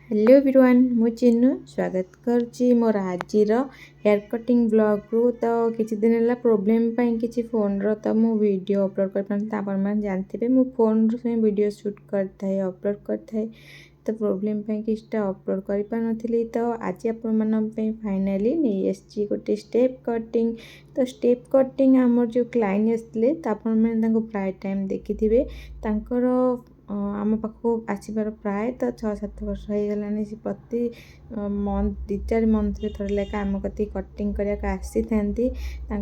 Hello everyone मु चिन्नु स्वागत करची मोर आजीर हेयर कटिंग ब्लॉग रु। तो किछि दिन है प्रोब्लेम किछि फोन रो तो मु वीडियो अपलोड कर पान आपण मान जानथिबे मु फोन रो से वीडियो शूट करथाय अपलोड करथाय। तो प्रोब्लेम किछटा अपलोड कर पानथिली तो आज आपण मान फाइनली नहीं एसची गोटे स्टेप कटिंग। तो स्टेप कटिंग हमर जो क्लाइंट आसले तो आपण मान तांको प्राय टाइम देखिथिबे तांकर आम पाखक आसबार प्राय तो 6-7 वर्ष हो गलानी। से प्रति मंथ 2-4 मंथ रे थोड़े लेखा आम कति कटिंग करने आसी था।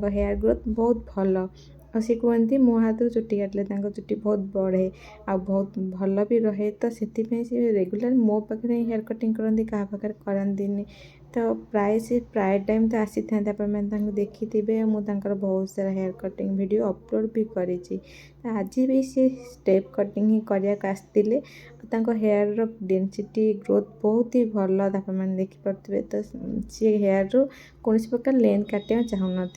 हेयर ग्रोथ बहुत भल और सी कहती मो हाथ चुटी काटिले चुटी बहुत बढ़े आ बहुत भल भी रहे। तो से रेगुलर मो पाखे हेयर कटिंग करती क्या पाखे करती। तो प्राय टाइम तो आसी था देखी थे मुझे बहुत सारा हेयर कटिंग वीडियो अपलोड भी करी। आज भी सी स्टेप कटिंग ही करने आसते हेयर रो डेंसिटी ग्रोथ बहुत ही भल मैंने देखिपे। तो सी हेयर रू कौन प्रकार लेंथ काटा चाहू ना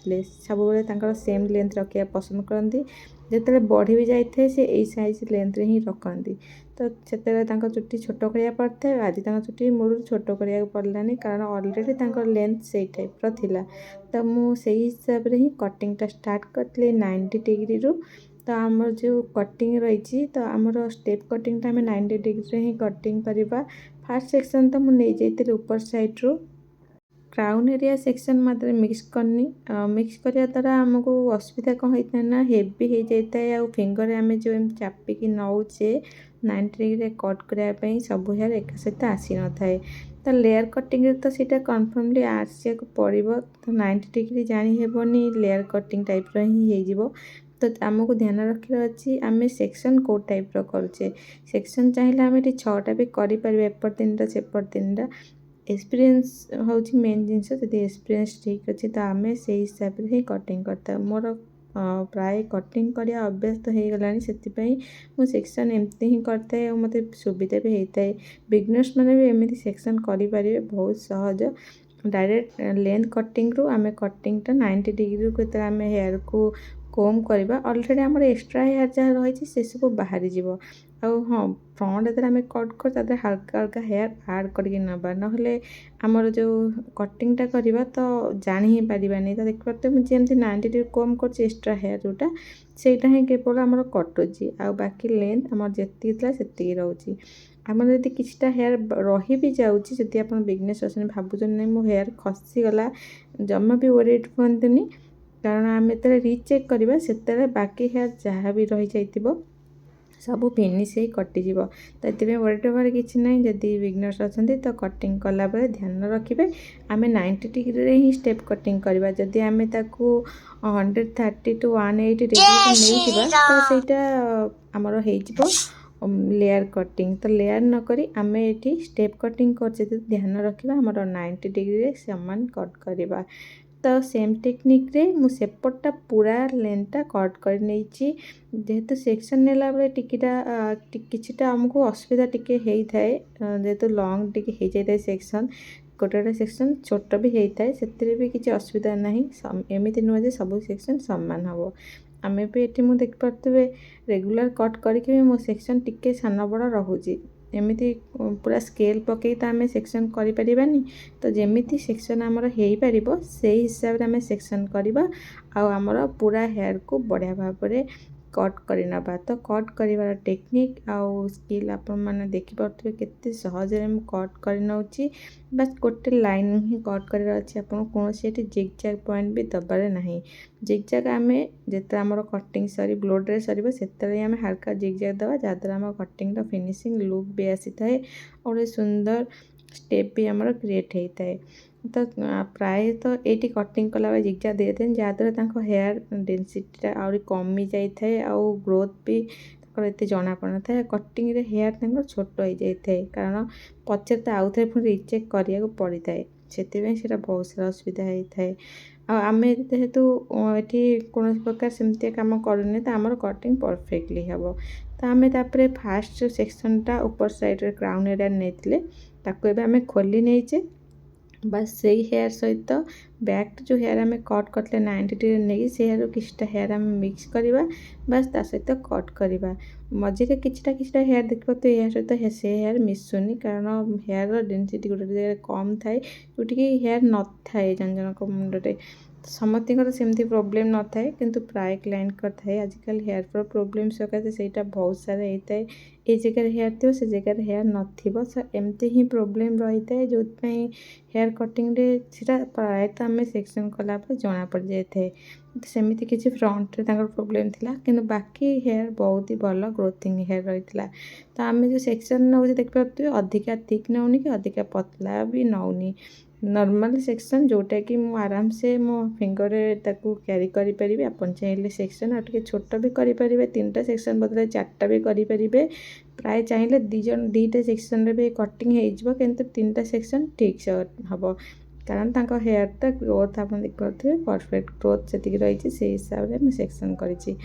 सब सेम लेंथ रखा पसंद करती। जिते बढ़ी भी जाए से यही साइज लेंथ रे ही रखती। तो से चुट्टी छोट करा पड़ता है आज चुट्टी मूल छोट करा पड़लानी कारण अलरेडी लेंथ से टाइप थिला। तो मुझे हिसाब से ही कटिंगटा स्टार्ट करी 90 डिग्री रू। तो आमर जो कटिंग रही तो आमर स्टेप कटिंगटा आम 90 डिग्री ही कटिंग करवा। फास्ट सेक्शन तो मुझे जाइए ऊपर साइड रू क्राउन एरिया सेक्शन मात्र मिक्स करनी। मिक्स करिया द्वारा आमको असुविधा कौन होता है ना हेवी हो जाता है आ फिंगर आम जो चापिकी नौचे 90 डिग्री कट करने सब हेयर एक सहित आसी न थाए। तो लेयर कटिंग तो सीटा कन्फर्मली आसिया पड़ो। तो 90 डिग्री जानी लेयर कटिंग टाइप ही हो। तो आमको ध्यान रखा अच्छी आम सेक्शन कौ टाइप करुचे सेक्शन चाहिए आम ये 6टा भी करें एपट 3टा सेपट 3टा। एक्सपीरियंस हूँ मेन जिनस जब एक्सपीरियंस ठीक अच्छे तो आम से हिसाब से ही कटिंग करता। मोर प्राय कटिंग करने अभ्यास तो हो गला से सेक्शन एमती ही करता है और मत सुविधा भी होता है। बिगनर्स मैंने भी एमती सेक्शन करेंगे बहुत सहज। डायरेक्ट लेंथ कटिंग रू आम कटिंगटा 90 डिग्री को आम हेयर को कोम करवा अलरेडी आम एक्सट्रा हेयर जहाँ रही से सब बाहरी जीव। हाँ फ्रंट जो आम कट कर हल्का हल्का हेयर आड करके नवा ना जो कटिंगटा करवा तो जानी ही पारानी। तो देख पारे मुझे 90 डिग्री कम कर एक्सट्रा हेयर जोटा सेटा ही केवल आम कटुची आ बाकी लेंथ आम जी से रोचे। आमर यदि किछटा हेयर रही भी जाऊँगी जदि आप बिजनेस अच्छे भावुँ नहीं मो हेयर खसीगला जमा भी ओरिएट हुंतुनि कारण आम जो रिचेक करवा से बाकी हेयर जहाँ भी रही जाइए सब फिनिश ही कटिज। तो ये वरीड होबार किसी ना जदि बिगनर्स अच्छा तो कटिंग कला ध्यान रखिए आम 90 डिग्री ही स्टेप कटिंग करवा। जदि आम 130 to 180 डिग्री नहीं तो सहीटा आमर हो लेयर कटिंग। तो लेयर नक आम ये स्टेप कटिंग कर ध्यान रखा आमर 90 डिग्री सामान कट करवा। तो सेम टेक्निक रे मु सेपटा पूरा लेंथटा कट कर नहीं जेहेतु सेक्शन नेला बेले टिकिटा किछिटा आमको असुविधा टिके होता है जेहेतु लॉन्ग टिके हो जाए सेक्शन गोटे सेक्शन छोट भी होता है से भी किसी असुविधा नहीं। एमती नुहे सब सेक्शन सामान हम आम भी ये मुझे देखिपे रेगुलर कट करके मो सेक्शन टिके सान बड़ रोचे एमती पूरा स्केल पकई तो आम सेक्शन करें। तो जमी सेक्शन आमर हो पार से हिसाब से आम सेक्शन करवा आमर पूरा हेयर को बढ़िया भाव में कट करनवा। तो कट कर टेक्निक आउ स्किल आप देखिपे केते सहज कट कर बस गोटे लाइन ही कट कर अच्छे आपको कौन जिग जैग पॉइंट भी दबार ना। जिग जैग आम जिते आम कटिंग सरी ब्लो ड्राई सर से आम हल्का जिग जैग दवा जहाँद्वारा आम कटिंग फिनिशिंग लुक भी आसी थाए और सुंदर स्टेप भी आमर क्रिएट होता है। तो प्राय तो ये कटिंग कला जिगजा दे थे जहाँद्वारा हेयर डेनसीटा आहरी कमी जाए आउ ग्रोथ भी एत जना पड़ था। कटिंग रे हेयर छोट हो जाए कारण पचे तो आउ थे पुणी रिचेक कराया पड़ी थाए से बहुत सारा असुविधा होता है। आम जेहेतु ये कौन प्रकार सेमती कम करूनी तो आमर कटिंग परफेक्टली हम। तो आम तापर फास्ट सेक्शनटा ऊपर साइड क्राउन एरिया नहीं आम खोली नहींचे बस से हेयर सहित बैक जो हेयर आम कट करते 90 डिग्री नहीं से हेयर किछटा हेयर आम मिक्स करवा बस ता सहित कट करवा मझे किछटा हेयर देखो तो या सहित से हेयर मिसुनी कारण हेयर डेनसीटी गोटे जगह कम थाए जोटिक हेयर न थाए जन जनक मुंडे समस्त सेमती प्रोब्लेम न थाए किंतु प्राय क्लाइंट थाए आजिकल हेयर फॉल प्रोब्लेम सकाशे से बहुत सारा होता है ये जगह हेयर थी से जगह हेयर नथिबो एमती ही प्रोब्लेम रही है जो हेयर कटिंग रे सीटा प्रायतः आम सेक्शन कला जना पड़ जाए सेमती किसी फ्रंट रे प्रोब्लेम थिला किंतु बाकी हेयर बहुत ही भल ग्रोथिंग हेयर रही तो आम जो सेक्शन नौ देखिए अधिका थिक नौनी कि अधिका पतला भी नौनी नॉर्मल सेक्शन जोटा कि मु आराम से मो फिंगर ताकू क्यारी करि परिबे आपन चाहिए सेक्शन और टिके छोट भी करि परिबे 3टा सेक्शन बदले 4टा भी करि परिबे प्राय चाहिए दीटा सेक्शन रे भी कटिंग हो जिवो किंतु 3टा सेक्शन ठीक से हबो कारण तांको हेयरटा ग्रोथ आप देखिए परफेक्ट ग्रोथ से रही से हिसाब से सेक्शन करी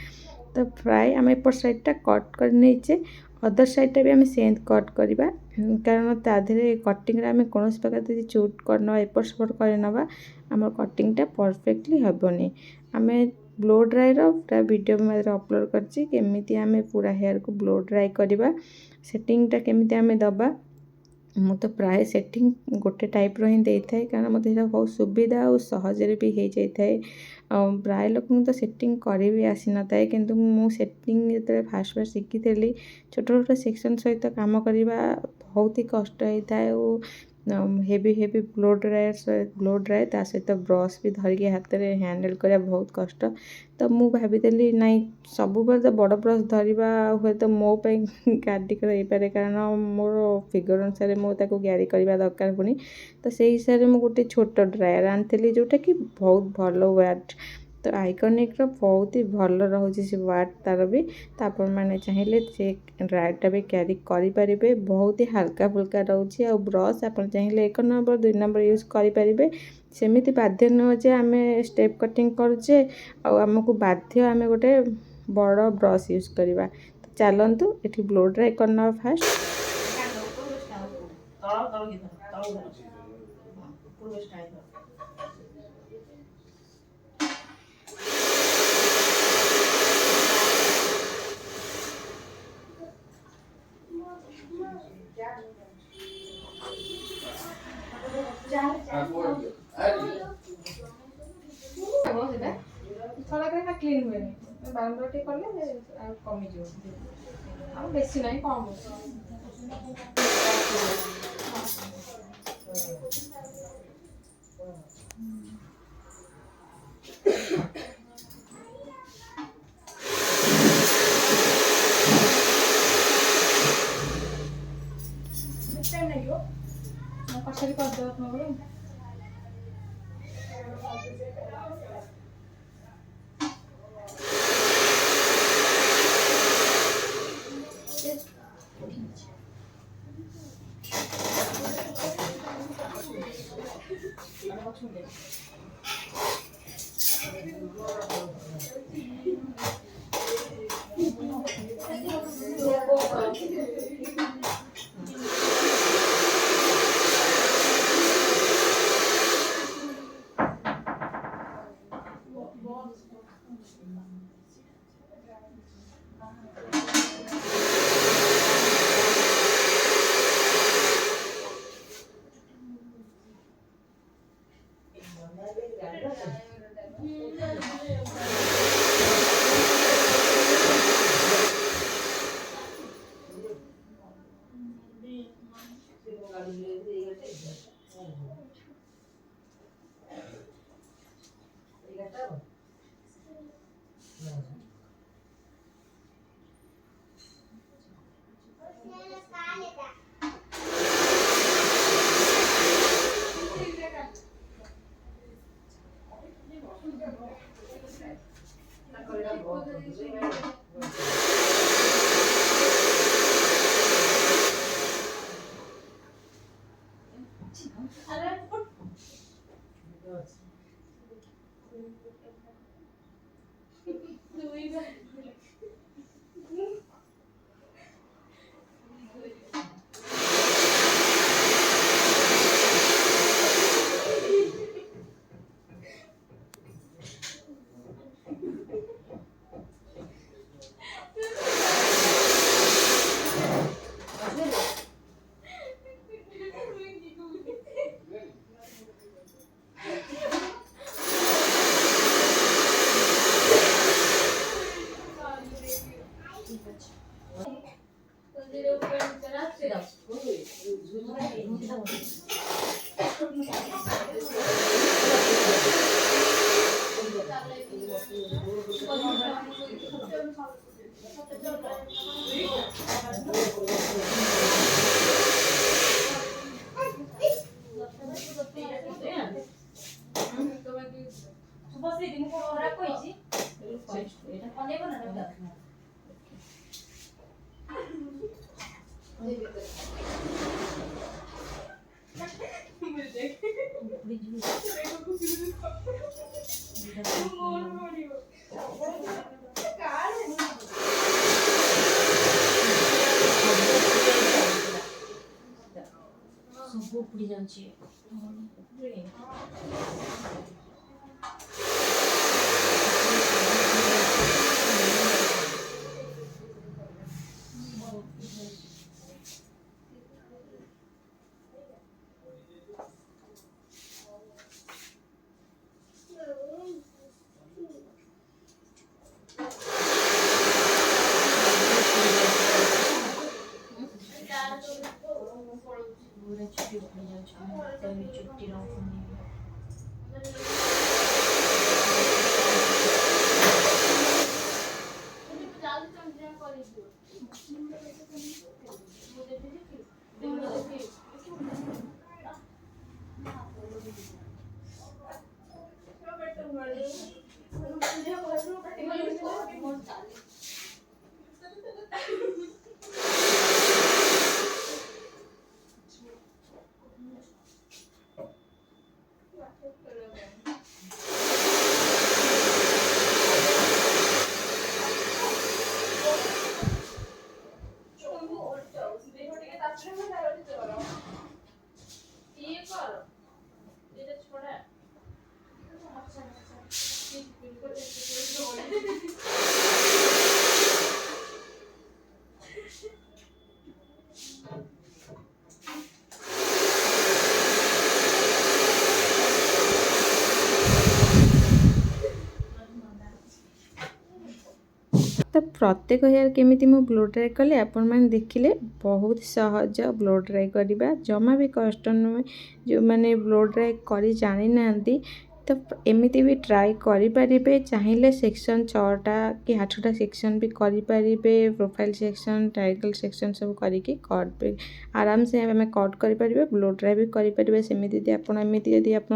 तो प्राय आम एपट साइडटा कट कर नहींचे अदर साइडटा भी आम सेंथ कट करवा कारण ताधे कटिंग आम कौन प्रकार यदि चुट करना एपट सेपट करनवा आम कटिंगटा परफेक्टली हेबनी आम ब्लो ड्राई पूरा वीडियो मैं अपलोड करछि केमिति आम पूरा हेयर को ब्लो ड्राई करवा सेटिंगटा केमिति आम दबा मु तो प्राय सेटिंग गोटे टाइप रो ही देता है कारण मत बहुत सुविधा और सहजरे भी हो जाए प्राय लोक तो सेटिंग कर भी आसी न था किंतु मु सेटिंग जो फास्ट फास्ट शिखी छोट छोट सेक्शन सहित काम करवा बहुत ही कष्ट होता है और हेवी हेवी ब्लो ड्राए ता सहित ब्रश भी धरिकी हाथ में हैंडल करा बहुत कष्ट तो मु भाभी नाई सब तो बड़ ब्रश धरवा हुए तो मो कार्डिकर हो पारे कारण मोर फिगर अनुसार मुझे क्यारी करवा दरकार पुणी तो से हिसाब से मुझे गोटे छोट ड्रायर आनी जोटा कि बहुत भल वाट तो आइकनिक बहुत ही भल रोचे से वाट तार भी तो आपण मैंने चाहिए से ड्रायरटा भी क्यारी करें बहुत ही हल्का फुल्का रोचे और ब्रश आप चाहिए 1 नंबर 2 नंबर यूज करेंगे सेमती बाध्य नुह जे आम स्टेप कटिंग करुचे आमको बाध्य आम गोटे बड़ ब्रश यूज करवा तो चलतु ये ब्लो ड्राई करना फास्ट थोड़ा क्लीन हुए बारंबार टे कले कमी बेसी ना कम पछाड़ी कर ସବୁ ଉପୁଡ଼ି ଯାଉଛି। पूरा चुट्टी उपुड़ी जाଉଛି चुट्टी रखुनी। तो प्रत्येक हेयर केमिति मु ब्लो ड्राई कले आपण मैंने देखिले बहुत सहज ब्लो ड्राई करवा जमा भी कष्ट नुहे जो मैंने ब्लो ड्राई कर जानी ना तो एमती भी ट्राई करें चाहिए सेक्शन 6टा कि 8टा सेक्शन भी करें प्रोफाइल सेक्शन टाइटल सेक्शन सब करके आराम से आम कट करें ब्लो ड्राई भी करें सेमती यदि आप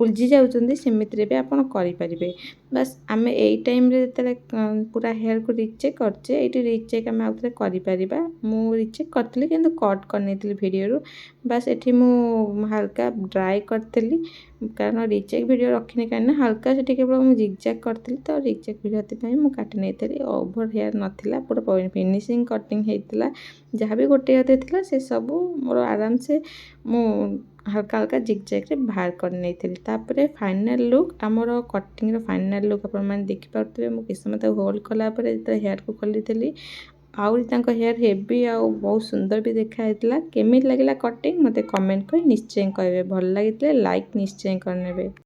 उलझी जामती भी आप करें बस आम यही टाइम जो पूरा हेयर को रिचेक करचे ये रिचेक आम आउ थे मु रिचेक करी कि कट करनी वीडियो बस ये हल्का ड्राई करी कारण रिचेक वीडियो रखनी कहीं हल्का से केवल मुझे जिगजैग करी तो रिचेक वीडियो मुझे काटी नहीं ओभर हेयर नाला पूरा फिनिशिंग कटिंग होता जहाँ भी गोटे अधे था से सब मोर आराम से मु हल्का हल्का जिगजैग रे बाहर कर नहीं फाइनल लुक आमर कटिंग फाइनल लुक आप देखिपे मुझे समय होल्ड कलापर हेयर को खोली आउरी हेयर हेवी आ बहुत सुंदर भी देखा केमी लगे कटिंग मत कमेंट कर निश्चय कहे भल लगी लाइक निश्चय करने।